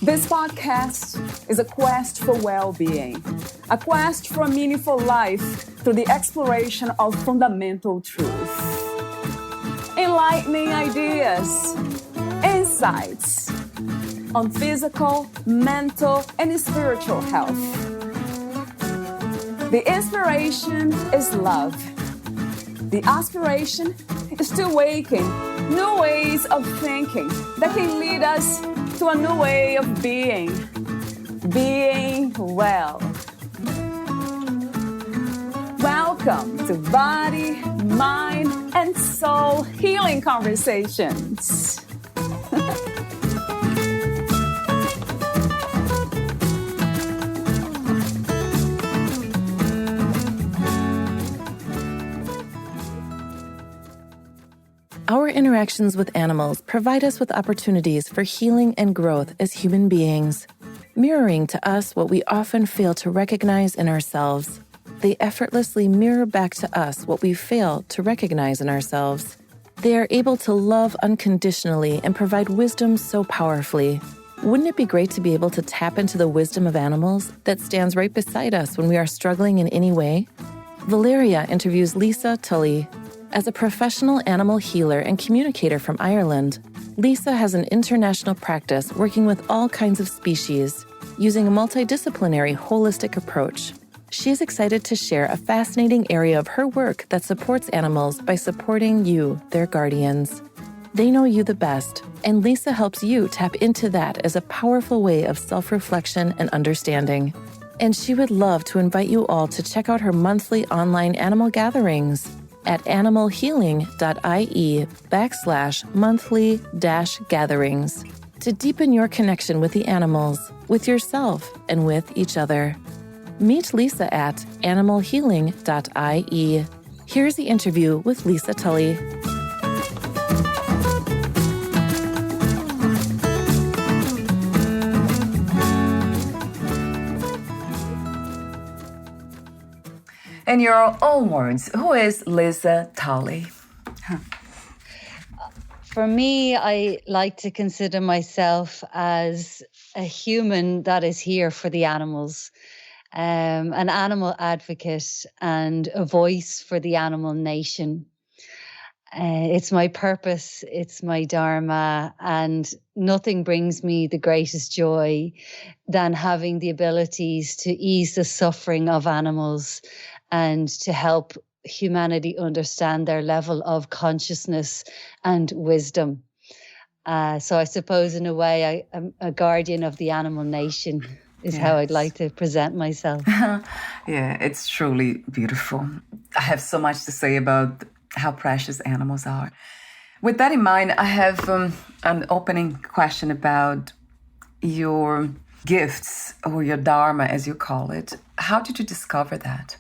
This podcast is a quest for well-being, a quest for a meaningful life through the exploration of fundamental truth. Enlightening ideas, insights on physical, mental, and spiritual health. The inspiration is love. The aspiration is to awaken new ways of thinking that can lead us to a new way of being well. Welcome to Body, Mind, and Soul Healing Conversations. Our interactions with animals provide us with opportunities for healing and growth as human beings, mirroring to us what we often fail to recognize in ourselves. They effortlessly mirror back to us what we fail to recognize in ourselves. They are able to love unconditionally and provide wisdom so powerfully. Wouldn't it be great to be able to tap into the wisdom of animals that stands right beside us when we are struggling in any way? Valeria interviews Lisa Tully. As a professional animal healer and communicator from Ireland, Lisa has an international practice working with all kinds of species, using a multi-disciplinary holistic approach. She is excited to share a fascinating area of her work that supports animals by supporting you, their guardians. They know you the best, and Lisa helps you tap into that as a powerful way of self-reflection and understanding. And she would love to invite you all to check out her monthly online animal gatherings at animalhealing.ie/monthly-gatherings to deepen your connection with the animals, with yourself, and with each other. Meet Lisa at animalhealing.ie. Here's the interview with Lisa Tully. In your own words, who is Lisa Tully? For me, I like to consider myself as a human that is here for the animals, an animal advocate and a voice for the animal nation. It's my purpose, it's my dharma, and nothing brings me the greatest joy than having the abilities to ease the suffering of animals and to help humanity understand their level of consciousness and wisdom. So I suppose in a way I'm a guardian of the animal nation is how I'd like to present myself. Yeah, it's truly beautiful. I have so much to say about how precious animals are. With that in mind, I have an opening question about your gifts or your dharma, as you call it. How did you discover that?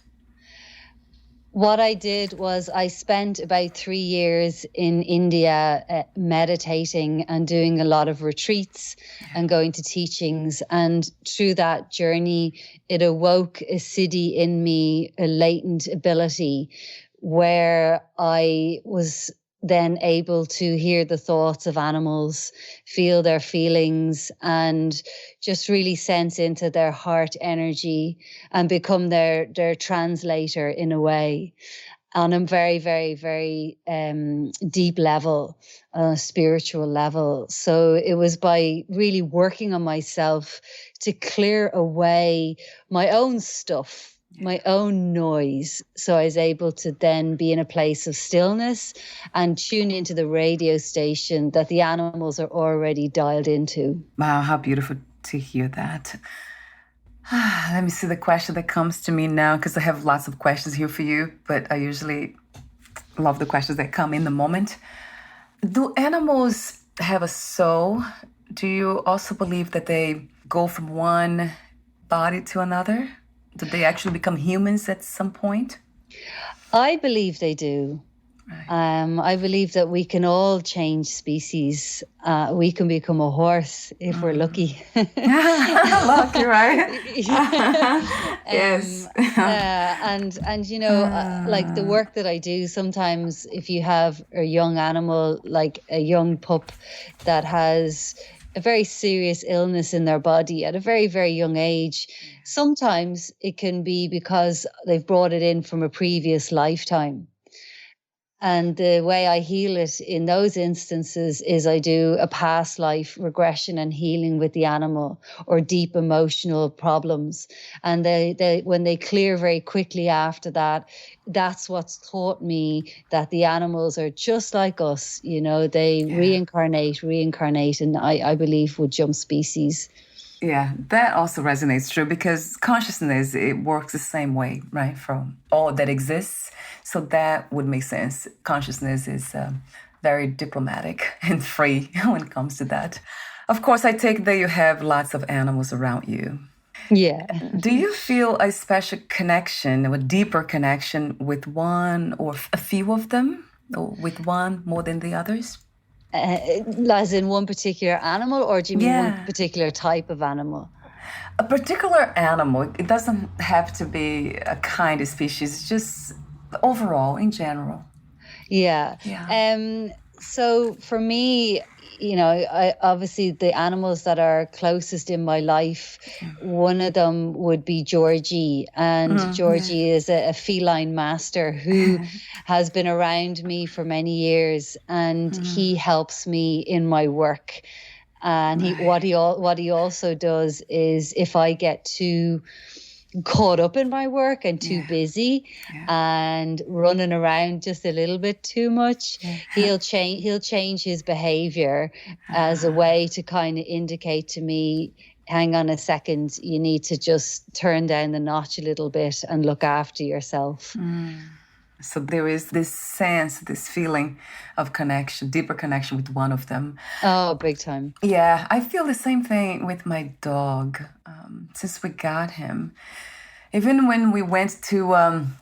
What I did was I spent about 3 years in India meditating and doing a lot of retreats and going to teachings. And through that journey, it awoke a siddhi in me, a latent ability, where I was then able to hear the thoughts of animals, feel their feelings, and just really sense into their heart energy and become their translator in a way on a very, very, very deep level, spiritual level. So it was by really working on myself to clear away my own stuff, my own noise. So I was able to then be in a place of stillness and tune into the radio station that the animals are already dialed into. Wow, how beautiful to hear that. Let me see the question that comes to me now, because I have lots of questions here for you, but I usually love the questions that come in the moment. Do animals have a soul? Do you also believe that they go from one body to another? Did they actually become humans at some point? I believe they do. Right. I believe that we can all change species. We can become a horse if we're lucky. Lucky, right? Yes. And you know, like the work that I do, sometimes if you have a young animal, like a young pup that has a very serious illness in their body at a very, very young age. Sometimes it can be because they've brought it in from a previous lifetime. And the way I heal it in those instances is I do a past life regression and healing with the animal, or deep emotional problems. And they when they clear very quickly after that, that's what's taught me that the animals are just like us. You know, they reincarnate, and I believe would jump species. Yeah, that also resonates true, because consciousness, it works the same way, right? From all that exists. So that would make sense. Consciousness is very diplomatic and free when it comes to that. Of course, I take that you have lots of animals around you. Yeah. Do you feel a special connection, a deeper connection with one or a few of them, or with one more than the others? As in one particular animal, or do you mean one particular type of animal? A particular animal. It doesn't have to be a kind of species, just overall, in general. Yeah. So for me, you know, I obviously the animals that are closest in my life, one of them would be Georgie. And Georgie is a feline master who has been around me for many years, and he helps me in my work. And what he also does is, if I get too caught up in my work and too busy and running around just a little bit too much, he'll change his behavior as a way to kind of indicate to me, hang on a second, you need to just turn down the notch a little bit and look after yourself. So there is this sense, this feeling of connection, deeper connection with one of them. Oh, big time. Yeah, I feel the same thing with my dog since we got him. Even when we went to,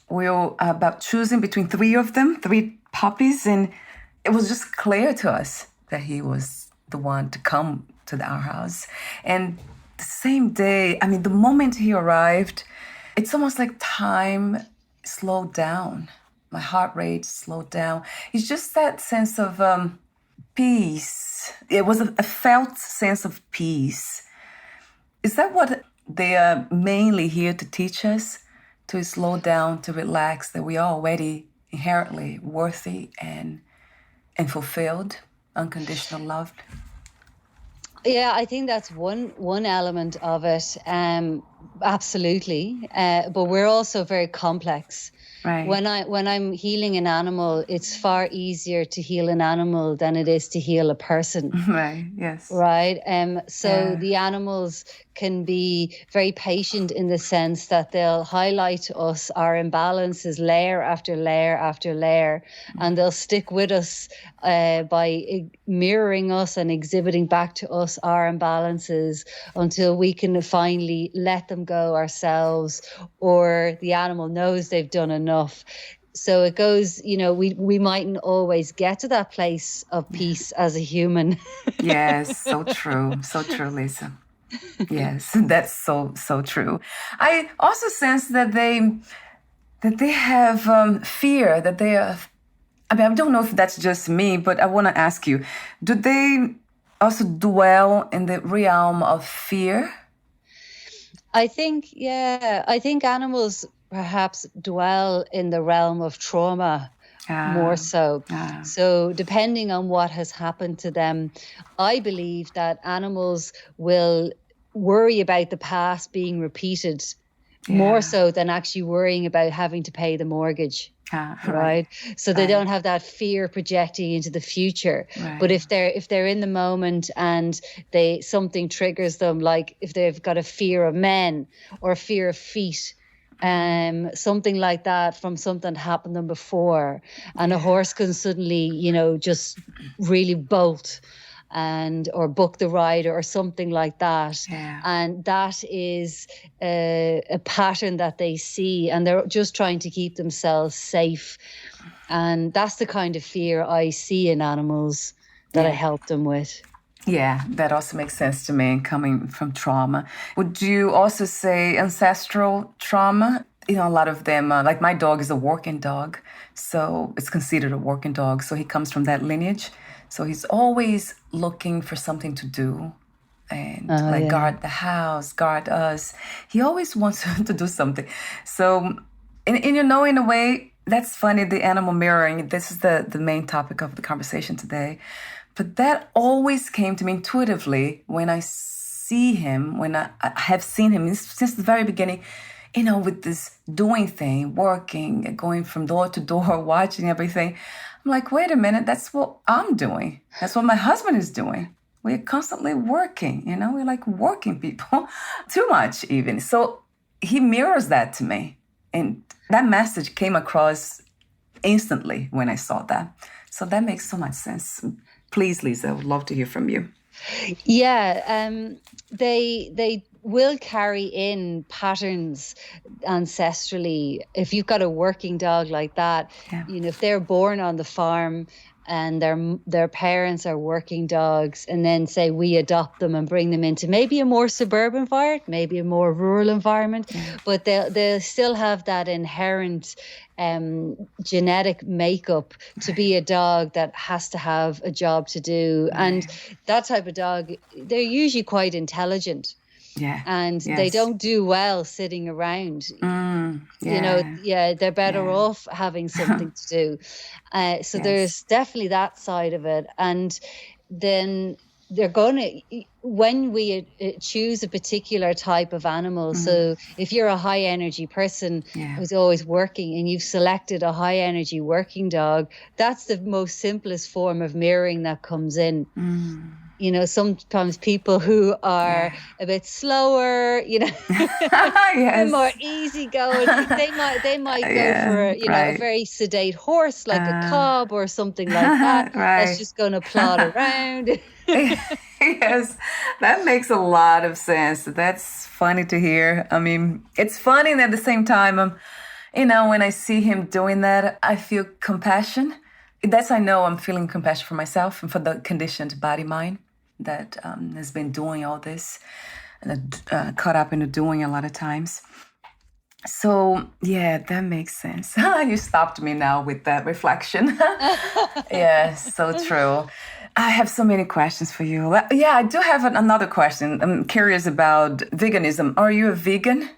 we were about choosing between three puppies, and it was just clear to us that he was the one to come to our house. And the same day, I mean, the moment he arrived, it's almost like time slowed down. My heart rate slowed down. It's just that sense of peace. It was a felt sense of peace. Is that what they are mainly here to teach us? To slow down, to relax, that we are already inherently worthy and fulfilled, unconditional loved? Yeah, I think that's one element of it. Absolutely. But we're also very complex. Right. When I'm healing an animal, it's far easier to heal an animal than it is to heal a person. Right. Yes. Right. So the animals can be very patient in the sense that they'll highlight to us our imbalances layer after layer after layer, and they'll stick with us by mirroring us and exhibiting back to us our imbalances until we can finally let them go ourselves, or the animal knows they've done enough. So it goes, you know, we mightn't always get to that place of peace as a human. Yes, so true, Lisa. Yes, that's so true. I also sense that they have fear, that they have. I mean, I don't know if that's just me, but I want to ask you: do they also dwell in the realm of fear? I think animals perhaps dwell in the realm of trauma more so. So depending on what has happened to them, I believe that animals will worry about the past being repeated more so than actually worrying about having to pay the mortgage. Right. So they don't have that fear projecting into the future. Right. But if they're in the moment and something triggers them, like if they've got a fear of men or a fear of feet, something like that from something that happened to them before, and a horse can suddenly, you know, just really bolt or book the rider or something like that. Yeah. And that is a pattern that they see, and they're just trying to keep themselves safe. And that's the kind of fear I see in animals that I help them with. Yeah, that also makes sense to me, coming from trauma. Would you also say ancestral trauma? You know, a lot of them, like my dog is a working dog, so it's considered a working dog. So he comes from that lineage. So he's always looking for something to do, and guard the house, guard us. He always wants to do something. So, in a way, that's funny, the animal mirroring. This is the main topic of the conversation today. But that always came to me intuitively when I see him, when I have seen him since the very beginning, with this doing thing, working, going from door to door, watching everything. I'm like, wait a minute, that's what I'm doing. That's what my husband is doing. We're constantly working, we're like working people, too much even. So he mirrors that to me. And that message came across instantly when I saw that. So that makes so much sense. Please, Lisa, I would love to hear from you. Yeah, they will carry in patterns ancestrally. If you've got a working dog like that, if they're born on the farm and their parents are working dogs, and then say we adopt them and bring them into maybe a more suburban environment, maybe a more rural environment, but they'll still have that inherent genetic makeup to be a dog that has to have a job to do. And that type of dog, they're usually quite intelligent. Yeah. And they don't do well sitting around. They're better off having something to do. So there's definitely that side of it. And then they're going to, when we choose a particular type of animal, so if you're a high energy person who's always working and you've selected a high energy working dog, that's the most simplest form of mirroring that comes in. Sometimes people who are a bit slower, more easygoing, they might go for a very sedate horse like a cob or something like that. That's just going to plod around. Yes, that makes a lot of sense. That's funny to hear. I mean, it's funny, and at the same time, when I see him doing that, I feel compassion. I know I'm feeling compassion for myself and for the conditioned body-mind that has been doing all this and caught up in the doing a lot of times. So, that makes sense. You stopped me now with that reflection. So true. I have so many questions for you. I do have another question. I'm curious about veganism. Are you a vegan?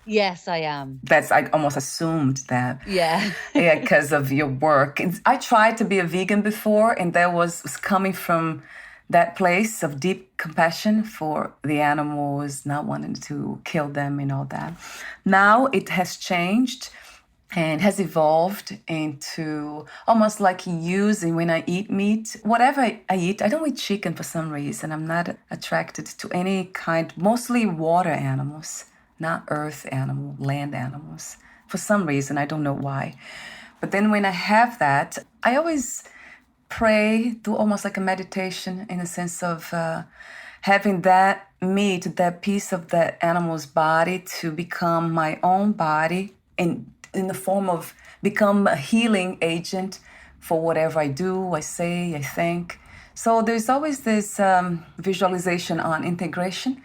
Yes, I am. I almost assumed that. Yeah. Because of your work. I tried to be a vegan before, and that was coming from that place of deep compassion for the animals, not wanting to kill them and all that. Now it has changed and has evolved into almost like using, when I eat meat, whatever I eat, I don't eat chicken for some reason. I'm not attracted to any kind, mostly water animals, not earth animal, land animals. For some reason, I don't know why. But then when I have that, I always pray, do almost like a meditation in the sense of having that meat, that piece of that animal's body to become my own body in the form of become a healing agent for whatever I do, I say, I think. So there's always this visualization on integration,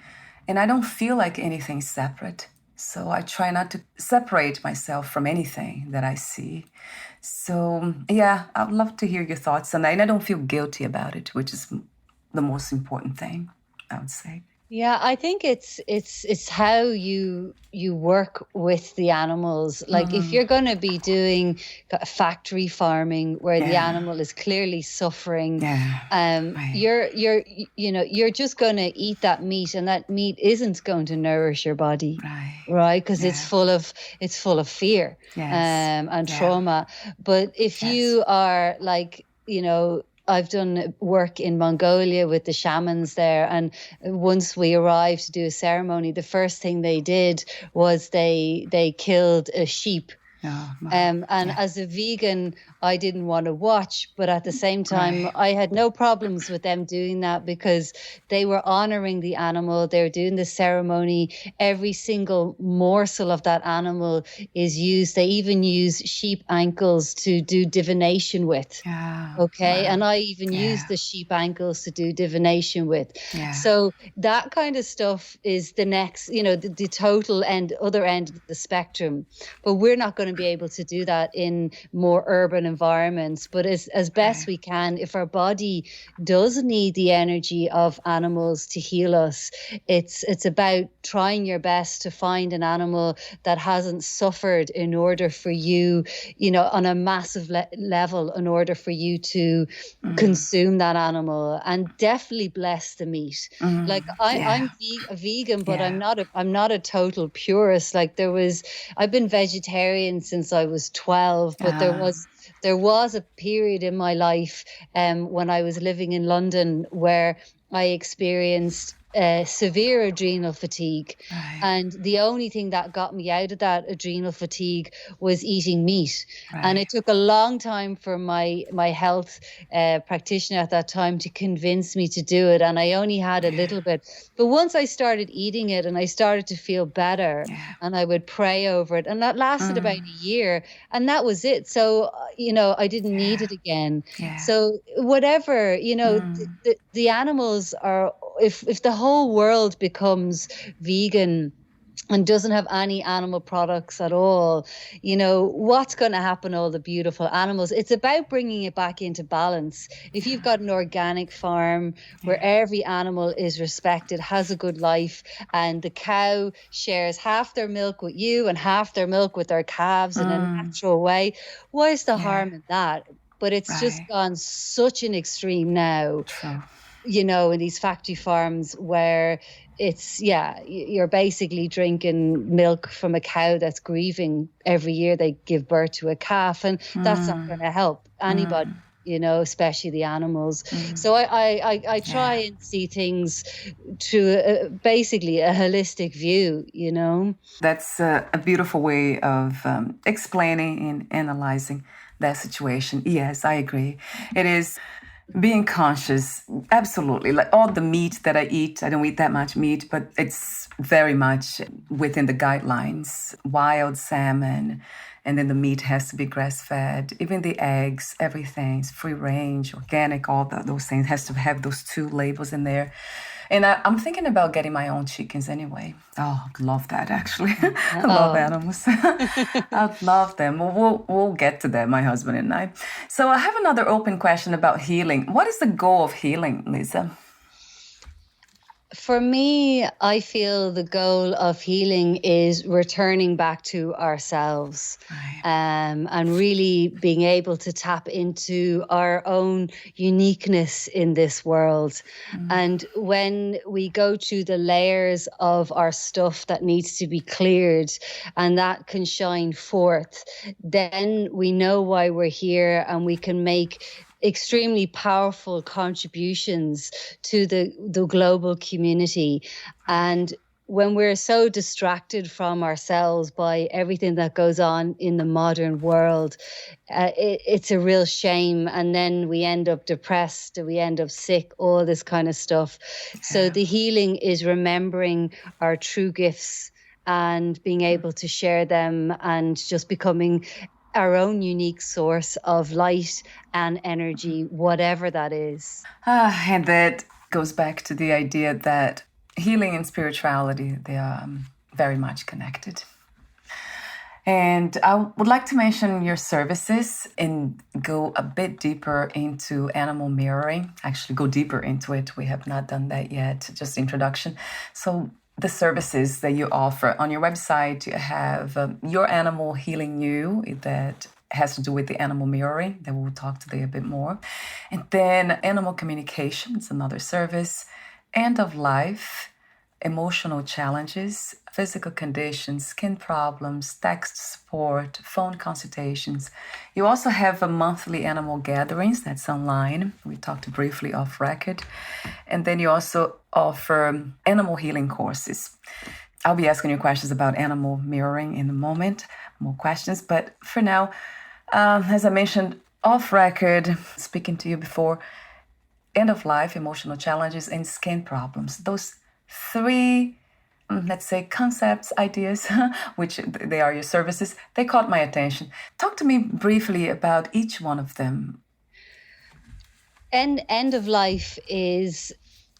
and I don't feel like anything's separate. So I try not to separate myself from anything that I see. So, I'd love to hear your thoughts on that. And I don't feel guilty about it, which is the most important thing, I would say. Yeah, I think it's how you work with the animals. Like if you're going to be doing factory farming where the animal is clearly suffering, you're just going to eat that meat, and that meat isn't going to nourish your body, right? Because it's full of fear and trauma. But if you are like, I've done work in Mongolia with the shamans there, and once we arrived to do a ceremony, the first thing they did was they killed a sheep. As a vegan, I didn't want to watch, but at the same time, I had no problems with them doing that because they were honoring the animal. They were doing the ceremony. Every single morsel of that animal is used. They even use sheep ankles to do divination with. And I even used the sheep ankles to do divination with. So that kind of stuff is the next, the total other end of the spectrum. But we're not going to to be able to do that in more urban environments. But as best we can, if our body does need the energy of animals to heal us, it's about trying your best to find an animal that hasn't suffered in order for you, on a massive level, in order for you to consume that animal, and definitely bless the meat. Like I'm a vegan, but I'm not a total purist. Like I've been vegetarian since I was 12, but there was a period in my life when I was living in London where I experienced severe adrenal fatigue. Right. And the only thing that got me out of that adrenal fatigue was eating meat. Right. And it took a long time for my health practitioner at that time to convince me to do it. And I only had a little bit. But once I started eating it and I started to feel better, and I would pray over it. And that lasted about a year. And that was it. So, I didn't need it again. Yeah. So whatever, the animals are, if the whole world becomes vegan and doesn't have any animal products at all, what's going to happen to all the beautiful animals? It's about bringing it back into balance. If you've got an organic farm where every animal is respected, has a good life, and the cow shares half their milk with you and half their milk with their calves in a natural way, why is the harm in that? But it's just gone such an extreme now. True. In these factory farms where you're basically drinking milk from a cow that's grieving every year they give birth to a calf, and that's not going to help anybody, especially the animals. So I try and see things through basically a holistic view, That's a beautiful way of explaining and analyzing that situation. Yes, I agree. It is being conscious, absolutely. Like all the meat that I eat, I don't eat that much meat, but it's very much within the guidelines. Wild salmon, and then the meat has to be grass-fed. Even the eggs, everything's free range, organic, those things has to have those 2 labels in there. And I'm thinking about getting my own chickens anyway. Oh, I love that, actually. I love animals. I love them. We'll get to that, my husband and I. So I have another open question about healing. What is the goal of healing, Lisa? For me, I feel the goal of healing is returning back to ourselves, and really being able to tap into our own uniqueness in this world. And when we go through the layers of our stuff that needs to be cleared and that can shine forth, then we know why we're here, and we can make extremely powerful contributions to the global community. And when we're so distracted from ourselves by everything that goes on in the modern world, it's a real shame. And then we end up depressed, we end up sick, all this kind of stuff. So the healing is remembering our true gifts and being able to share them, and just becoming our own unique source of light and energy, whatever that is. And that goes back to the idea that healing and spirituality, they are very much connected. And I would like to mention your services and go a bit deeper into animal mirroring. Actually, go deeper into it. We have not done that yet, just introduction. So the services that you offer on your website, you have Your Animal Healing You, that has to do with the animal mirroring, that we'll talk today a bit more. And then animal communication, it's another service. End of life, emotional challenges, physical conditions, skin problems, text support, phone consultations. You also have a monthly animal gatherings that's online. We talked briefly off record. And then you also offer animal healing courses. I'll be asking you questions about animal mirroring in a moment, more questions. But for now, as I mentioned off record, speaking to you before, end of life, emotional challenges, and skin problems. Those 3, let's say, concepts, ideas, which they are your services, they caught my attention. Talk to me briefly about each one of them. End of life is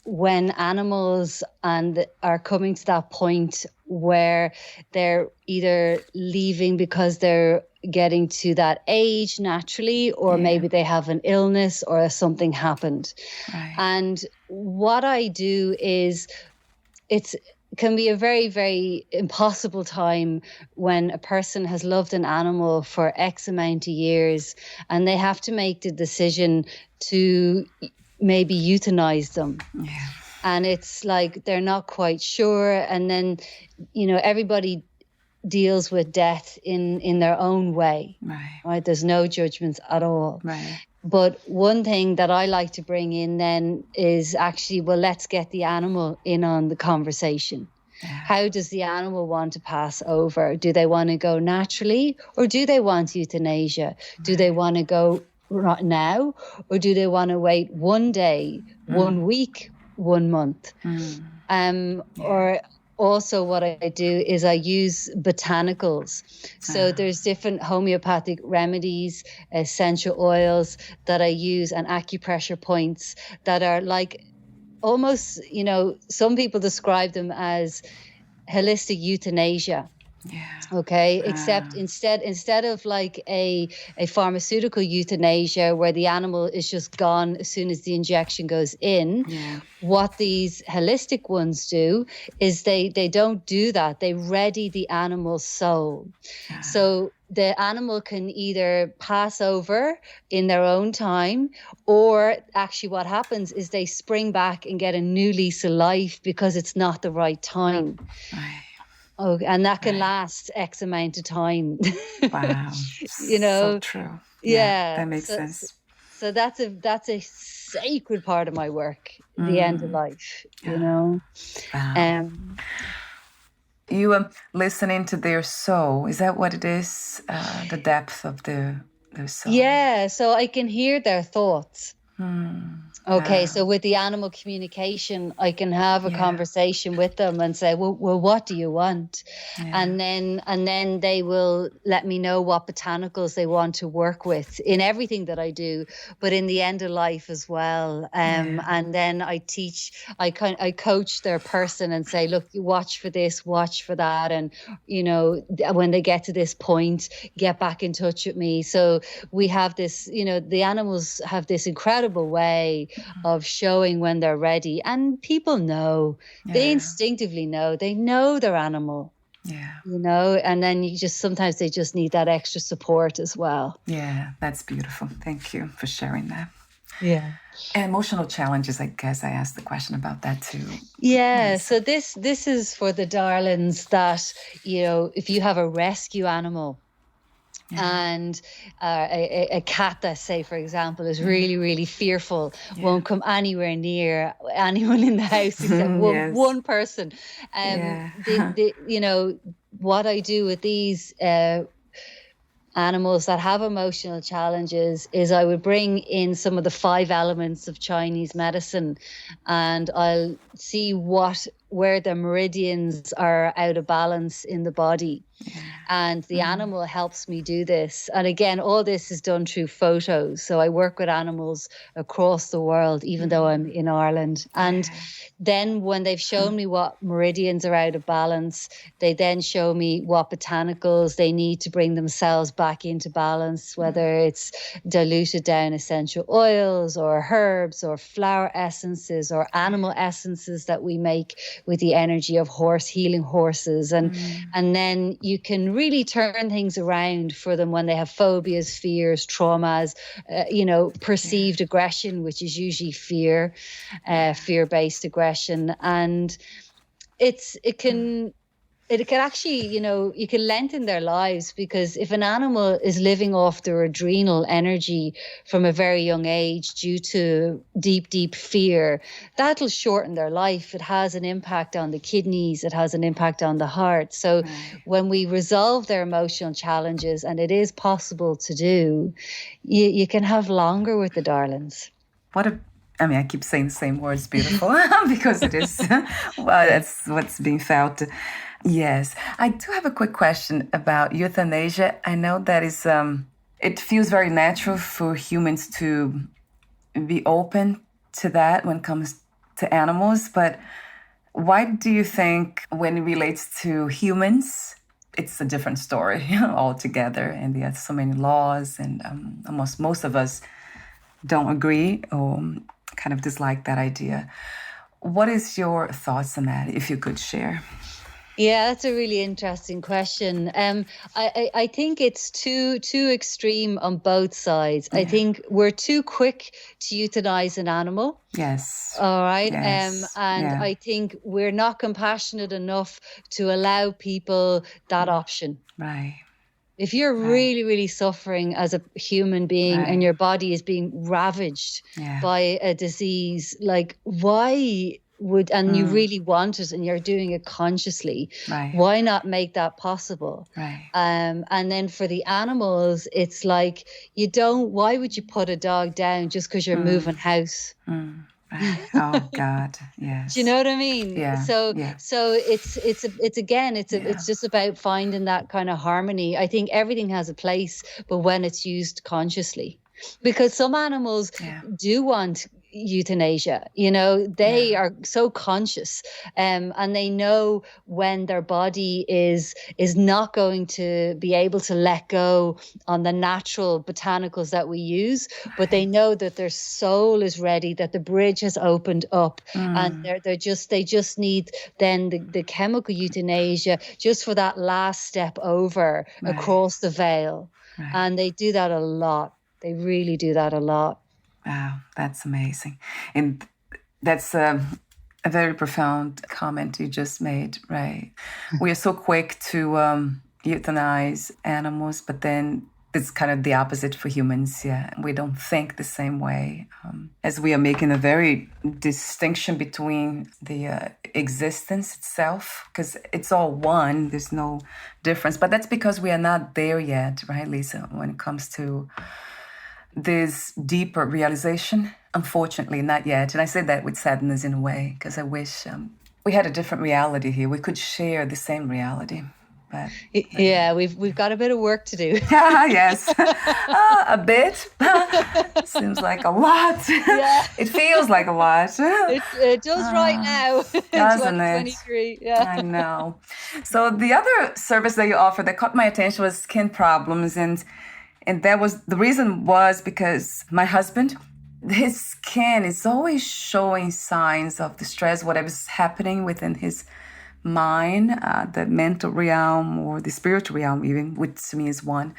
when animals are coming to that point where they're either leaving because they're getting to that age naturally, or maybe they have an illness or something happened. Right. And what I do is it can be a very, very impossible time when a person has loved an animal for X amount of years and they have to make the decision to maybe euthanize them. Yeah. And it's like they're not quite sure. And then, everybody deals with death in their own way. Right? There's no judgments at all. Right. But one thing that I like to bring in then is actually, well, let's get the animal in on the conversation. Yeah. How does the animal want to pass over? Do they want to go naturally, or do they want euthanasia? Right. Do they want to go right now, or do they want to wait 1 day, 1 week, 1 month? Or also what I do is I use botanicals. So there's different homeopathic remedies, essential oils that I use, and acupressure points that are like almost, some people describe them as holistic euthanasia. Yeah. Okay. Except instead of like a pharmaceutical euthanasia where the animal is just gone as soon as the injection goes in, what these holistic ones do is they don't do that. They ready the animal's soul. So the animal can either pass over in their own time, or actually what happens is they spring back and get a new lease of life because it's not the right time. Right. Oh, and that can last X amount of time. Wow. So true. Yeah. That makes sense. So that's a sacred part of my work, the end of life, Wow. You listening to their soul. Is that what it is? The depth of their soul? Yeah. So I can hear their thoughts. Okay, so with the animal communication, I can have a conversation with them and say, well, what do you want? And then they will let me know what botanicals they want to work with in everything that I do, but in the end of life as well. And then I coach their person and say, look, you watch for this, watch for that. And, when they get to this point, get back in touch with me. So we have this, the animals have this incredible way of showing when they're ready, and people know, they instinctively know, they know their animal, and then sometimes they just need that extra support as well. Yeah, that's beautiful. Thank you for sharing that. Yeah. And emotional challenges, I guess I asked the question about that too. Yeah, so this is for the darlings that, if you have a rescue animal, and a cat that, say, for example, is really, really fearful, won't come anywhere near anyone in the house except one person. What I do with these animals that have emotional challenges is I would bring in some of the 5 elements of Chinese medicine, and I'll see where the meridians are out of balance in the body. And the animal helps me do this. And again, all this is done through photos. So I work with animals across the world, even though I'm in Ireland. And then when they've shown me what meridians are out of balance, they then show me what botanicals they need to bring themselves back into balance, whether it's diluted down essential oils or herbs or flower essences or animal essences that we make with the energy of healing horses. And then you can really turn things around for them when they have phobias, fears, traumas, perceived aggression, which is usually fear-based aggression. And it can actually, you can lengthen their lives, because if an animal is living off their adrenal energy from a very young age due to deep, deep fear, that'll shorten their life. It has an impact on the kidneys. It has an impact on the heart. So when we resolve their emotional challenges, and it is possible to do, you can have longer with the darlings. I keep saying the same words, beautiful, because it is, that's what's being felt. Yes. I do have a quick question about euthanasia. I know that is, it feels very natural for humans to be open to that when it comes to animals, but why do you think when it relates to humans, it's a different story altogether? And there are so many laws, and almost most of us don't agree or kind of dislike that idea. What is your thoughts on that, if you could share? Yeah, that's a really interesting question. I think it's too extreme on both sides. I think we're too quick to euthanize an animal. Yes. All right. Yes. I think we're not compassionate enough to allow people that option. Right. If you're really, really suffering as a human being and your body is being ravaged by a disease, like why would, and you really want it and you're doing it consciously, why not make that possible? Right. And then for the animals, it's like, why would you put a dog down just because you're moving house? Right. Oh God, yes. Do you know what I mean? Yeah. So it's just about finding that kind of harmony. I think everything has a place, but when it's used consciously, because some animals do want euthanasia, they are so conscious, and they know when their body is not going to be able to let go on the natural botanicals that we use, but they know that their soul is ready, that the bridge has opened up, and they just need then the chemical euthanasia just for that last step over across the veil. And they do that a lot. They really do that a lot. Wow, that's amazing. And that's a very profound comment you just made, right? We are so quick to euthanize animals, but then it's kind of the opposite for humans, We don't think the same way. As we are making a very distinction between the existence itself, because it's all one, there's no difference. But that's because we are not there yet, right, Lisa, when it comes to this deeper realization? Unfortunately, not yet. And I say that with sadness in a way, because I wish we had a different reality here. We could share the same reality. But we've got a bit of work to do. Yes, a bit. Seems like a lot. Yeah. It feels like a lot. It does right now. Doesn't 2023. it? Yeah, I know. So the other service that you offered that caught my attention was skin problems, and that was the reason was because my husband, his skin is always showing signs of distress, whatever's happening within his mind, the mental realm or the spiritual realm even, which to me is one.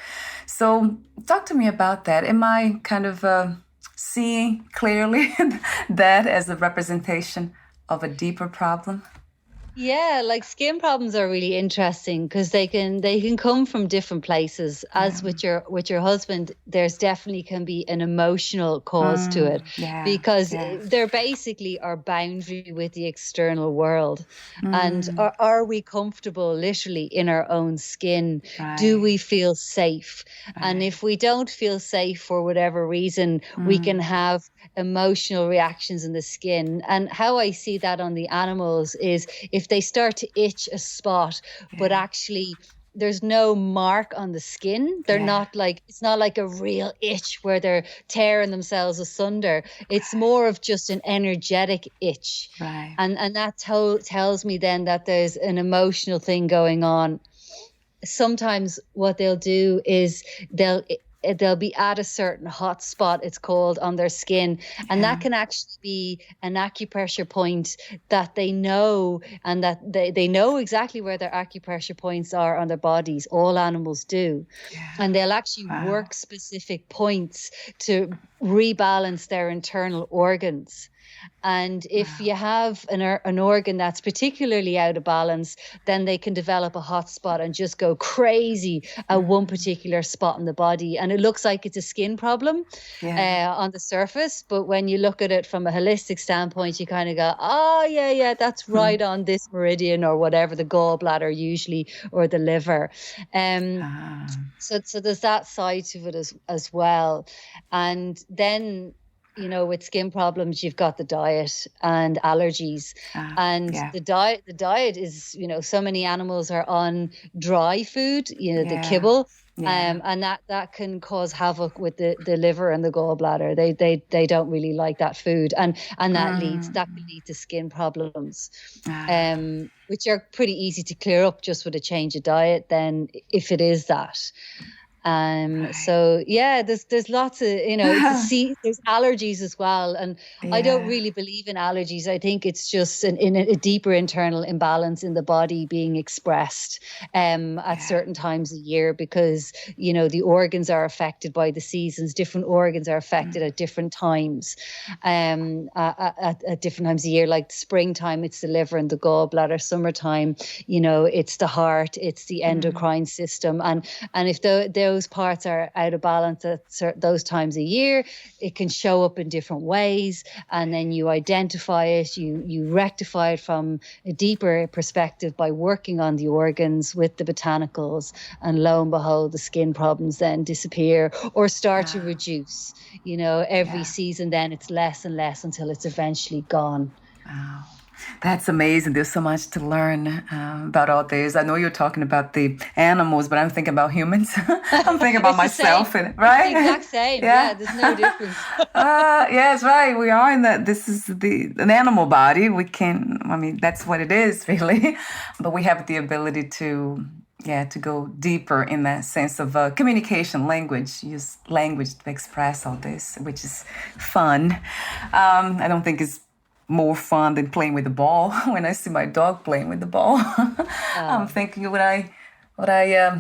So talk to me about that. Am I kind of seeing clearly that as a representation of a deeper problem? Yeah, like skin problems are really interesting because they can come from different places. As with your husband, there's definitely can be an emotional cause to it, because they're basically our boundary with the external world. And are we comfortable literally in our own skin? Do we feel safe? And if we don't feel safe for whatever reason, we can have emotional reactions in the skin. And how I see that on the animals is if they start to itch a spot, but actually there's no mark on the skin. They're not like, it's not like a real itch where they're tearing themselves asunder. It's more of just an energetic itch. Right. And that tells me then that there's an emotional thing going on. Sometimes what they'll do is they'll be at a certain hot spot, it's called, on their skin. And that can actually be an acupressure point that they know, and that they know exactly where their acupressure points are on their bodies. All animals do. And they'll actually work specific points to rebalance their internal organs. And if you have an organ that's particularly out of balance, then they can develop a hot spot and just go crazy at one particular spot in the body. And it looks like it's a skin problem on the surface. But when you look at it from a holistic standpoint, you kind of go, oh, yeah, that's right on this meridian or whatever, the gallbladder usually, or the liver. So there's that side to it as well. And then, with skin problems, you've got the diet and allergies. The diet is, so many animals are on dry food, the kibble, And that can cause havoc with the liver and the gallbladder. They don't really like that food, and that can lead to skin problems, which are pretty easy to clear up just with a change of diet. Then, if it is that. So yeah, there's lots of, there's allergies as well. And I don't really believe in allergies. I think it's just a deeper internal imbalance in the body being expressed at certain times a year, because, the organs are affected by the seasons. Different organs are affected at different times, at different times a year. Like springtime, it's the liver and the gallbladder. Summertime, it's the heart, it's the endocrine system. And if those parts are out of balance at those times a year, it can show up in different ways, and then you identify it, you rectify it from a deeper perspective by working on the organs with the botanicals, and lo and behold, the skin problems then disappear or start to reduce. Every season then it's less and less until it's eventually gone. Wow. That's amazing. There's so much to learn about all this. I know you're talking about the animals, but I'm thinking about humans. I'm thinking about myself, right? It's the exact same. Yeah, there's no difference. Yes, right. We are in that. This is an animal body. That's what it is, really. But we have the ability to go deeper in that sense of communication, language, use language to express all this, which is fun. I don't think it's more fun than playing with the ball. When I see my dog playing with the ball, I'm thinking, would I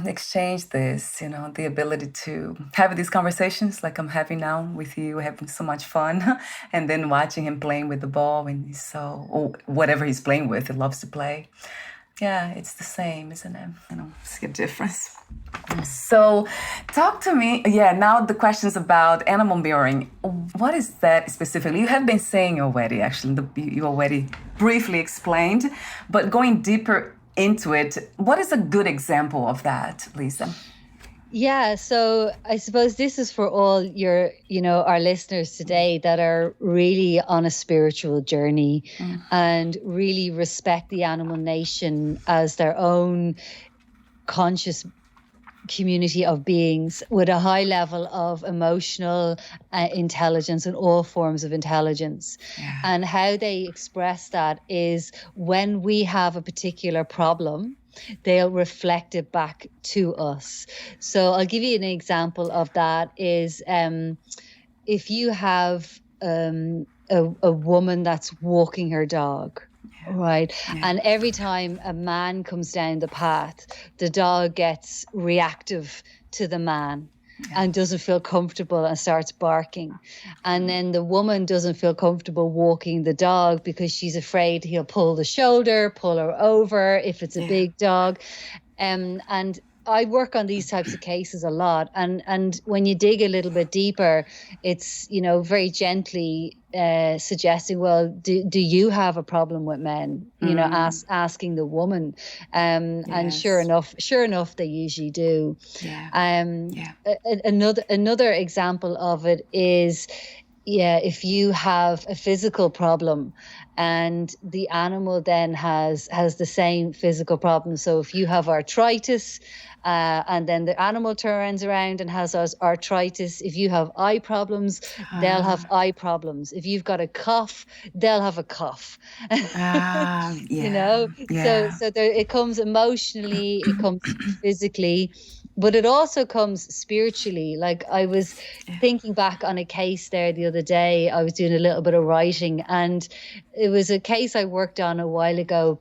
exchange this? The ability to have these conversations like I'm having now with you, having so much fun, and then watching him playing with the ball, and whatever he's playing with, he loves to play. Yeah, it's the same, isn't it? See a difference. So talk to me. Yeah, now the questions about animal mirroring. What is that specifically? You have been saying already, actually. You already briefly explained, but going deeper into it, what is a good example of that, Lisa? Yeah, so I suppose this is for all our listeners today that are really on a spiritual journey and really respect the animal nation as their own conscious community of beings with a high level of emotional intelligence and all forms of intelligence. And how they express that is when we have a particular problem, they'll reflect it back to us. So I'll give you an example of that is if you have a woman that's walking her dog, right? And every time a man comes down the path, the dog gets reactive to the man and doesn't feel comfortable and starts barking. And then the woman doesn't feel comfortable walking the dog because she's afraid he'll pull the shoulder, pull her over if it's a big dog. And I work on these types of cases a lot. And when you dig a little bit deeper, it's, very gently suggesting, well, do you have a problem with men? Asking the woman. And sure enough, they usually do. Another example of it is, if you have a physical problem and the animal then has the same physical problem. So if you have arthritis, and then the animal turns around and has arthritis. If you have eye problems, they'll have eye problems. If you've got a cough, they'll have a cough. So it comes emotionally, it comes physically, but it also comes spiritually. Like I was thinking back on a case there the other day. I was doing a little bit of writing, and it was a case I worked on a while ago,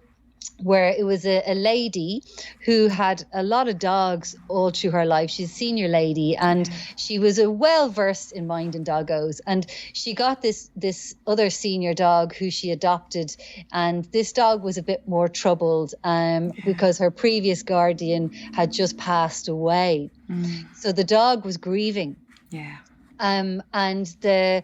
where it was a lady who had a lot of dogs all through her life. She's a senior lady, and she was well-versed in minding doggos. And she got this other senior dog who she adopted, and this dog was a bit more troubled because her previous guardian had just passed away. So the dog was grieving. And the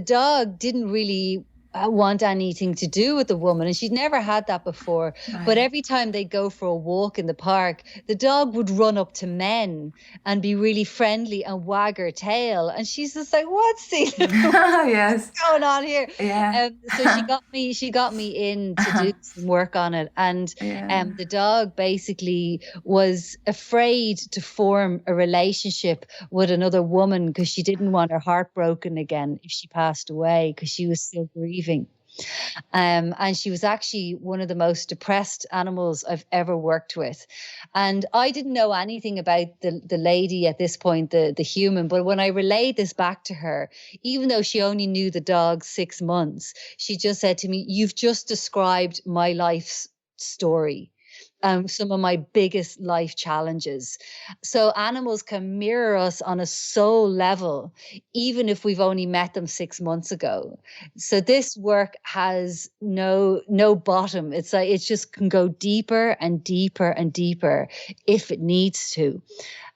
dog didn't really want anything to do with the woman, and she'd never had that before. Right. But every time they go for a walk in the park, the dog would run up to men and be really friendly and wag her tail, and she's just like, what's Yes. going on here? Yeah. So she got me in to do some work on it, and the dog basically was afraid to form a relationship with another woman because she didn't want her heart broken again if she passed away, because she was still grieving. And she was actually one of the most depressed animals I've ever worked with. And I didn't know anything about the lady at this point, the human. But when I relayed this back to her, even though she only knew the dog 6 months, she just said to me, you've just described my life's story. Some of my biggest life challenges. So animals can mirror us on a soul level, even if we've only met them 6 months ago. So this work has no bottom. It's like, it just can go deeper and deeper and deeper if it needs to.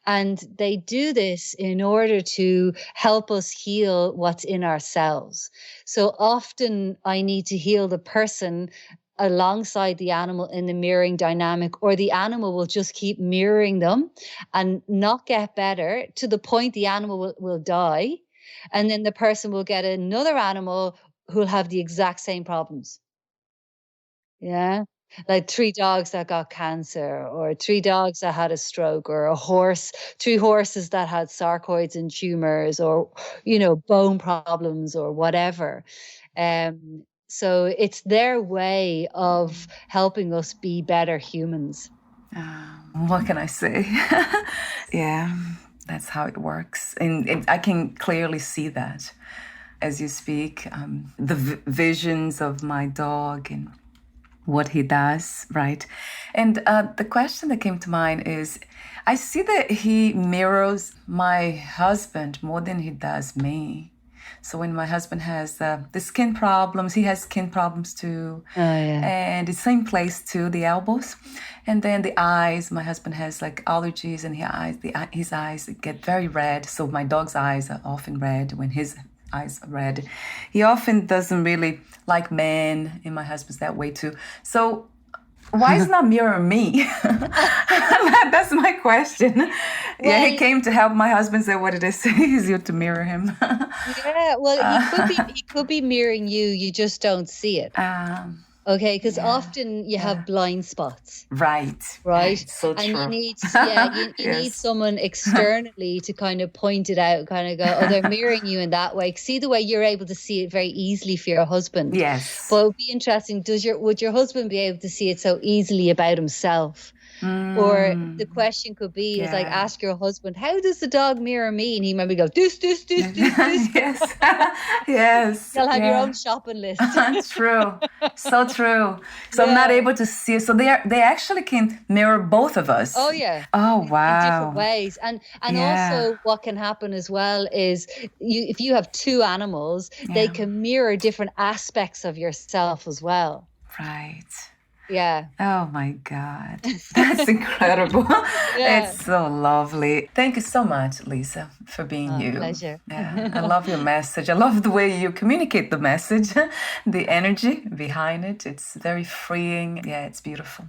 And they do this in order to help us heal what's in ourselves. So often I need to heal the person alongside the animal in the mirroring dynamic, or the animal will just keep mirroring them and not get better to the point the animal will die. And then the person will get another animal who'll have the exact same problems. Yeah. Like 3 dogs that got cancer, or 3 dogs that had a stroke, or 3 horses that had sarcoids and tumors, or, bone problems or whatever. So it's their way of helping us be better humans. What can I say? Yeah, that's how it works. And I can clearly see that as you speak. The visions of my dog and what he does, right? And the question that came to mind is, I see that he mirrors my husband more than he does me. So when my husband has the skin problems, he has skin problems too. Oh, yeah. And it's same place too, the elbows. And then the eyes, my husband has like allergies, and his eyes get very red. So my dog's eyes are often red when his eyes are red. He often doesn't really like men, and my husband's that way too. So why is not mirroring me? That's my question. Yeah, he came to help my husband say what it is easier to mirror him. Yeah, well, he could be mirroring you. You just don't see it. Okay, because often you have blind spots. Right. So and true. you need you need someone externally to kind of point it out, kind of go, oh, they're mirroring you in that way. See the way you're able to see it very easily for your husband. Yes. But it would be interesting, would your husband be able to see it so easily about himself? Or the question could be, is like, ask your husband, how does the dog mirror me? And he maybe go, this. Yes. Yes. You'll have your own shopping list. True. So true. So I'm not able to see it. So they actually can mirror both of us. Oh, yeah. Oh, wow. In different ways. And also what can happen as well is if you have 2 animals, they can mirror different aspects of yourself as well. Right. Yeah. Oh my God. That's incredible. It's so lovely. Thank you so much, Lisa, for being you. Pleasure. Yeah. I love your message. I love the way you communicate the message, the energy behind it. It's very freeing. Yeah, it's beautiful.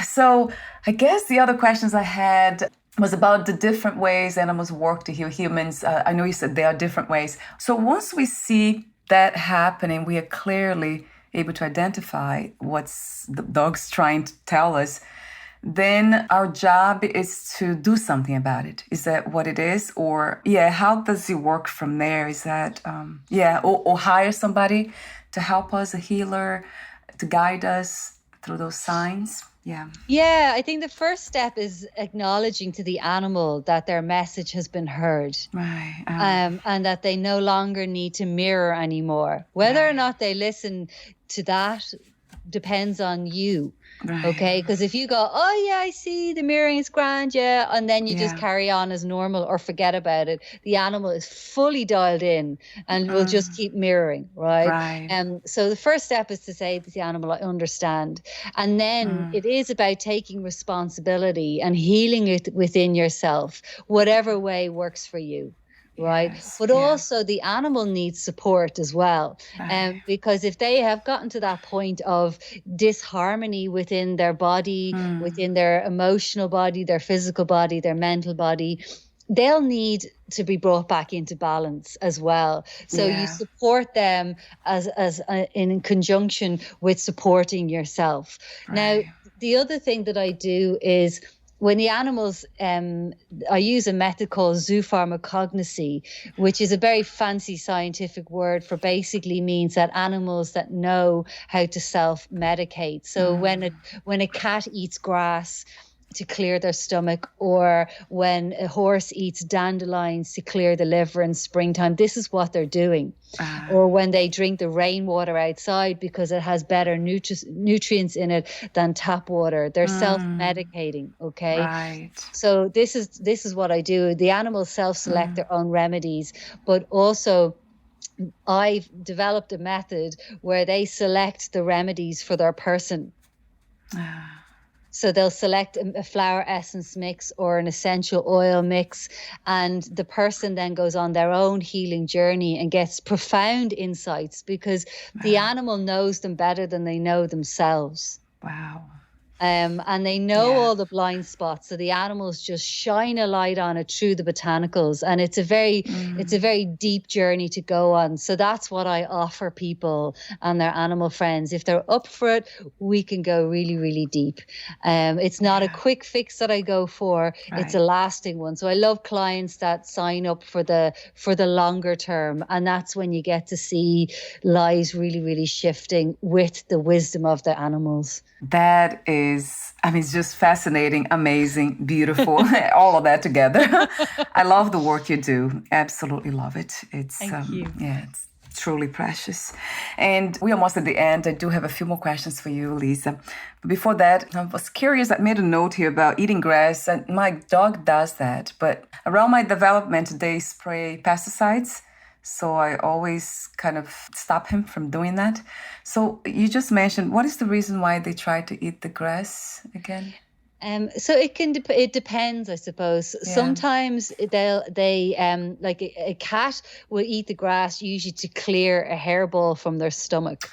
So I guess the other questions I had was about the different ways animals work to heal humans. I know you said there are different ways. So once we see that happening, we are clearly able to identify what's the dog's trying to tell us, then our job is to do something about it. Is that what it is? Or, how does it work from there? Is that, or hire somebody to help us, a healer, to guide us through those signs? Yeah, I think the first step is acknowledging to the animal that their message has been heard. Right. And that they no longer need to mirror anymore. Whether or not they listen to that depends on you. Right. Okay, because if you go, oh yeah, I see the mirroring is grand, and then you just carry on as normal or forget about it, the animal is fully dialed in and will just keep mirroring, right? So the first step is to say to the animal, I understand. And then it is about taking responsibility and healing it within yourself, whatever way works for you. right? Yes, But also the animal needs support as well. Right. Because if they have gotten to that point of disharmony within their body, within their emotional body, their physical body, their mental body, they'll need to be brought back into balance as well. So you support them as in conjunction with supporting yourself. Right. Now, the other thing that I do is when the animals, I use a method called zoopharmacognosy, which is a very fancy scientific word for basically means that animals that know how to self-medicate. So when a cat eats grass to clear their stomach, or when a horse eats dandelions to clear the liver in springtime, this is what they're doing. Or when they drink the rainwater outside because it has better nutrients in it than tap water, they're self-medicating. Okay, Right. so this is what I do. The animals self-select their own remedies, but also I've developed a method where they select the remedies for their person. So they'll select a flower essence mix or an essential oil mix, and the person then goes on their own healing journey and gets profound insights because the animal knows them better than they know themselves. Wow. And they know all the blind spots, so the animals just shine a light on it through the botanicals, and it's a very deep journey to go on. So that's what I offer people and their animal friends. If they're up for it, we can go really, really deep. It's not a quick fix that I go for; it's a lasting one. So I love clients that sign up for the longer term, and that's when you get to see lives really, really shifting with the wisdom of the animals. That is, I mean, it's just fascinating, amazing, beautiful, all of that together. I love the work you do. Absolutely love it. Thank you. Yeah, it's truly precious. And we're almost at the end. I do have a few more questions for you, Lisa. But before that, I was curious. I made a note here about eating grass, and my dog does that. But around my development, they spray pesticides. So I always kind of stop him from doing that. So you just mentioned, what is the reason why they try to eat the grass again? So it depends, I suppose. Yeah. Sometimes they like a cat will eat the grass usually to clear a hairball from their stomach.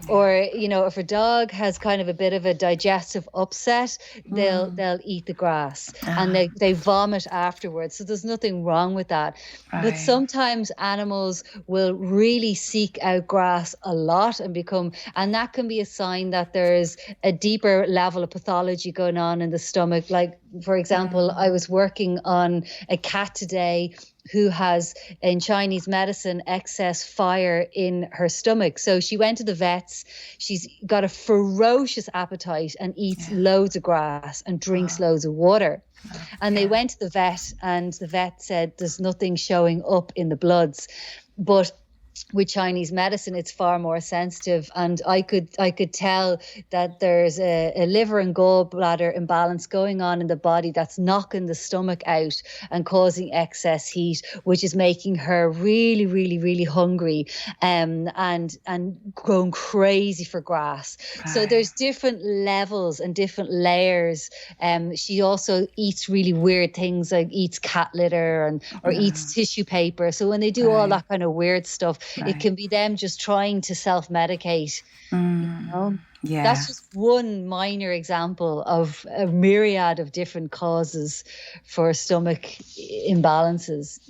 Or if a dog has kind of a bit of a digestive upset, they'll eat the grass and they vomit afterwards. So there's nothing wrong with that. Right. But sometimes animals will really seek out grass a lot and that can be a sign that there's a deeper level of pathology going on in the stomach. Like, for example, I was working on a cat today who has, in Chinese medicine, excess fire in her stomach. So she went to the vets. She's got a ferocious appetite and eats loads of grass and drinks loads of water. And they went to the vet, and the vet said there's nothing showing up in the bloods. But with Chinese medicine, it's far more sensitive, and I could tell that there's a liver and gallbladder imbalance going on in the body that's knocking the stomach out and causing excess heat, which is making her really, really, really hungry, and going crazy for grass. Right. So there's different levels and different layers. She also eats really weird things, like eats cat litter or eats tissue paper. So when they do all that kind of weird stuff, it can be them just trying to self-medicate. Yeah. That's just one minor example of a myriad of different causes for stomach imbalances.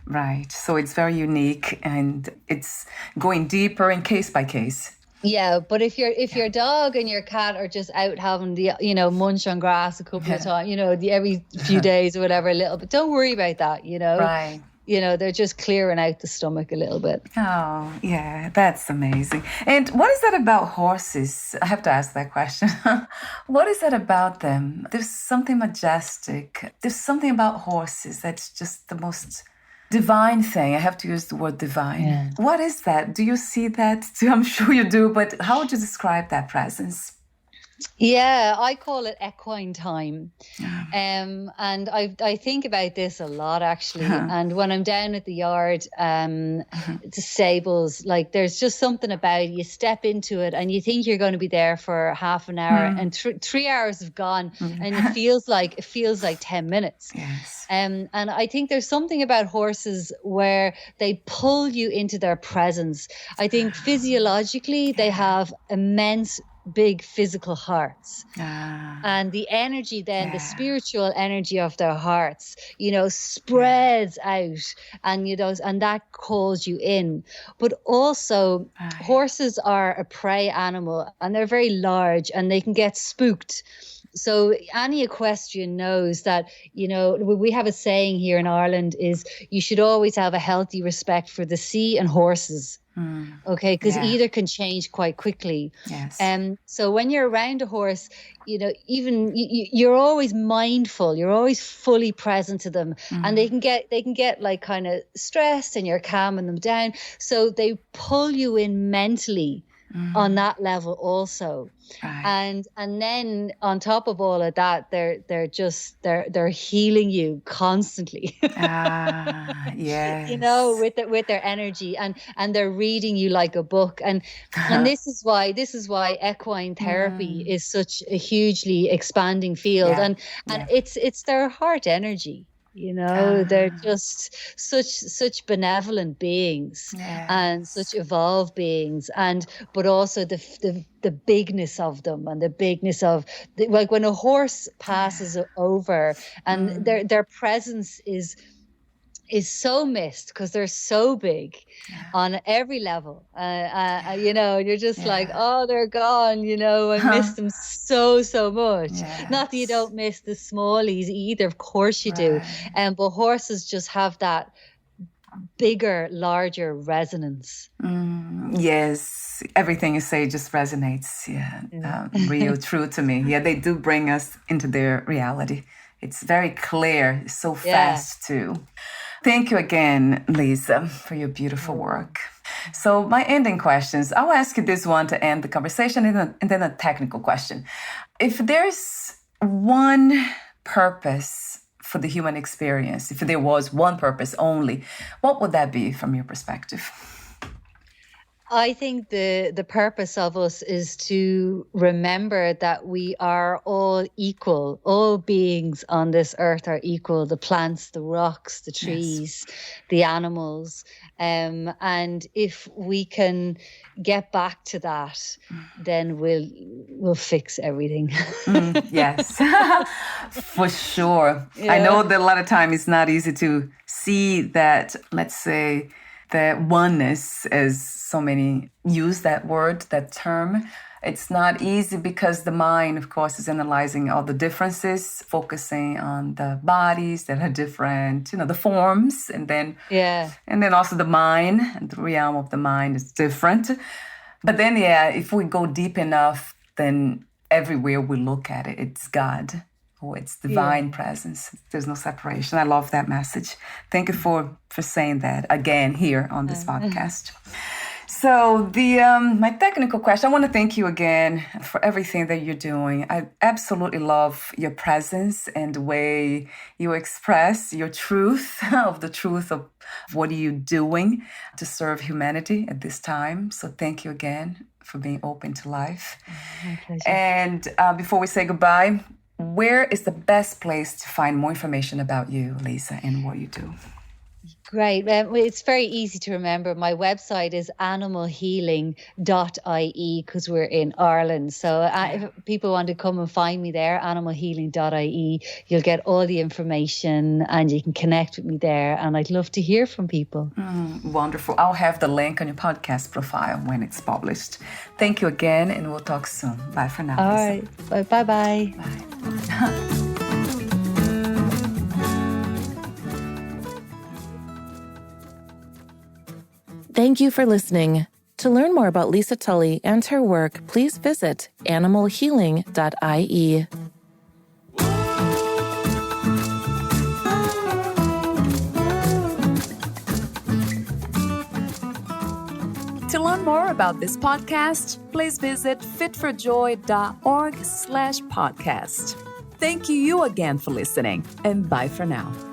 Right. So it's very unique, and it's going deeper in case by case. Yeah, but if your dog and your cat are just out having the munch on grass a couple of times, every few days or whatever, a little bit, don't worry about that. Right. They're just clearing out the stomach a little bit. Oh, yeah, that's amazing. And what is that about horses? I have to ask that question. What is that about them? There's something majestic. There's something about horses that's just the most divine thing. I have to use the word divine. Yeah. What is that? Do you see that? I'm sure you do, but how would you describe that presence? Yeah, I call it equine time. And I think about this a lot, actually. And when I'm down at the yard, the stables, like there's just something about it. You step into it and you think you're going to be there for half an hour, and 3 hours have gone, and it feels like 10 minutes. Yes. And I think there's something about horses where they pull you into their presence. I think physiologically they have immense big physical hearts, and the energy then the spiritual energy of their hearts, spreads out, and and that calls you in. But also horses are a prey animal, and they're very large, and they can get spooked. So any equestrian knows that, we have a saying here in Ireland is you should always have a healthy respect for the sea and horses. Okay, because either can change quite quickly. Yes. So when you're around a horse, even you're always mindful. You're always fully present to them, and they can get like kind of stressed, and you're calming them down. So they pull you in mentally on that level also. And then on top of all of that, they're healing you constantly. Yes. With their energy, and they're reading you like a book. And this is why equine therapy is such a hugely expanding field. And it's their heart energy. They're just such benevolent beings, and such evolved beings, but also the bigness of them, and the bigness of like when a horse passes over, and their presence is so missed because they're so big on every level. You're just like, oh, they're gone. I miss them so much. Yes. Not that you don't miss the smallies either. Of course you do. But horses just have that bigger, larger resonance. Yes, everything you say just resonates. Real true to me. Yeah, they do bring us into their reality. It's very clear, so fast too. Thank you again, Lisa, for your beautiful work. So my ending questions, I'll ask you this one to end the conversation, and then a technical question. If there's one purpose for the human experience, if there was one purpose only, what would that be from your perspective? I think the purpose of us is to remember that we are all equal. All beings on this earth are equal. The plants, the rocks, the trees, the animals. And if we can get back to that, then we'll fix everything. Yes, for sure. I know that a lot of time it's not easy to see that, let's say, the oneness, as so many use that word, that term. It's not easy because the mind, of course, is analyzing all the differences, focusing on the bodies that are different, the forms, and then also the mind, and the realm of the mind is different. But then, if we go deep enough, then everywhere we look at it, it's God. Oh, it's divine presence. There's no separation. I love that message. Thank you for saying that again here on this podcast. So my technical question, I want to thank you again for everything that you're doing. I absolutely love your presence and the way you express your truth of what are you doing to serve humanity at this time. So thank you again for being open to life. My pleasure. And before we say goodbye, where is the best place to find more information about you, Lisa, and what you do? Great. It's very easy to remember. My website is animalhealing.ie because we're in Ireland. So if people want to come and find me there, animalhealing.ie, you'll get all the information and you can connect with me there. And I'd love to hear from people. Wonderful. I'll have the link on your podcast profile when it's published. Thank you again, and we'll talk soon. Bye for now, All Lisa. right. Bye-bye. Bye. Thank you for listening. To learn more about Lisa Tully and her work, please visit animalhealing.ie. To learn learn more about this podcast, please visit fitforjoy.org/podcast. Thank you again for listening, and bye for now.